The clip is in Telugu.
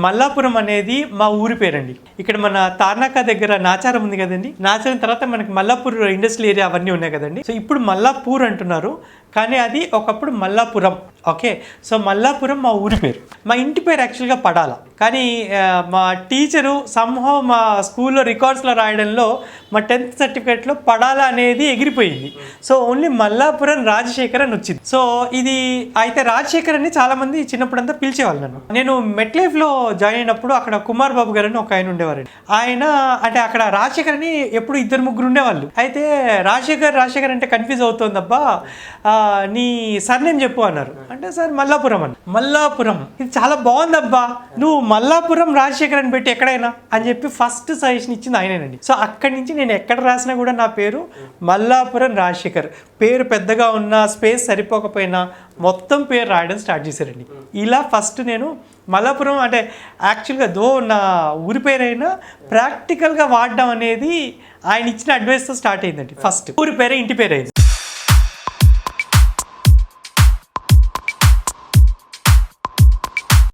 మల్లాపురం అనేది మా ఊరి పేరండి. ఇక్కడ మన తార్నాక దగ్గర నాచారం ఉంది కదండి. నాచారం తర్వాత మనకి మల్లాపూర్ ఇండస్ట్రియల్ ఏరియా అవన్నీ ఉన్నాయి కదండి. సో ఇప్పుడు మల్లాపూర్ అంటున్నారు, కానీ అది ఒకప్పుడు మల్లాపురం. ఓకే, సో మల్లాపురం మా ఊరి పేరు. మా ఇంటి పేరు యాక్చువల్గా పడాల, కానీ మా టీచరు సంహవ్ మా స్కూల్లో రికార్డ్స్లో రాయడంలో మా 10th సర్టిఫికేట్లో పడాల అనేది ఎగిరిపోయింది. సో ఓన్లీ మల్లాపురం రాజశేఖర్ అని వచ్చింది. సో ఇది అయితే రాజశేఖర్ అని చాలామంది చిన్నప్పుడంతా పిలిచేవాళ్ళు నన్ను. నేను మెట్లైఫ్లో జాయిన్ అయినప్పుడు అక్కడ కుమార్ బాబు గారు అని ఒక ఆయన ఉండేవారండి. ఆయన అంటే అక్కడ రాజశేఖర్ అని ఎప్పుడు 2-3 ఉండేవాళ్ళు. అయితే రాజశేఖర్ అంటే కన్ఫ్యూజ్ అవుతుందబ్బా, నీ సర్నేమ్ చెప్పు అన్నారు. అంటే సార్ మల్లాపురం అని. మల్లాపురం ఇది చాలా బాగుందబ్బా, నువ్వు మల్లాపురం రాజశేఖర్ అని పెట్టి ఎక్కడైనా అని చెప్పి ఫస్ట్ సజెషన్ ఇచ్చింది ఆయనేనండి. సో అక్కడి నుంచి నేను ఎక్కడ రాసినా కూడా నా పేరు మల్లాపురం రాజశేఖర్. పేరు పెద్దగా ఉన్న స్పేస్ సరిపోకపోయినా మొత్తం పేరు రాయడం స్టార్ట్ చేశారండి. ఇలా ఫస్ట్ నేను మల్లాపురం అంటే యాక్చువల్గా నా ఊరి పేరైనా ప్రాక్టికల్గా వాడడం అనేది ఆయన ఇచ్చిన అడ్వైస్తో స్టార్ట్ అయిందండి. ఫస్ట్ ఊరి పేరే ఇంటి పేరు అయింది.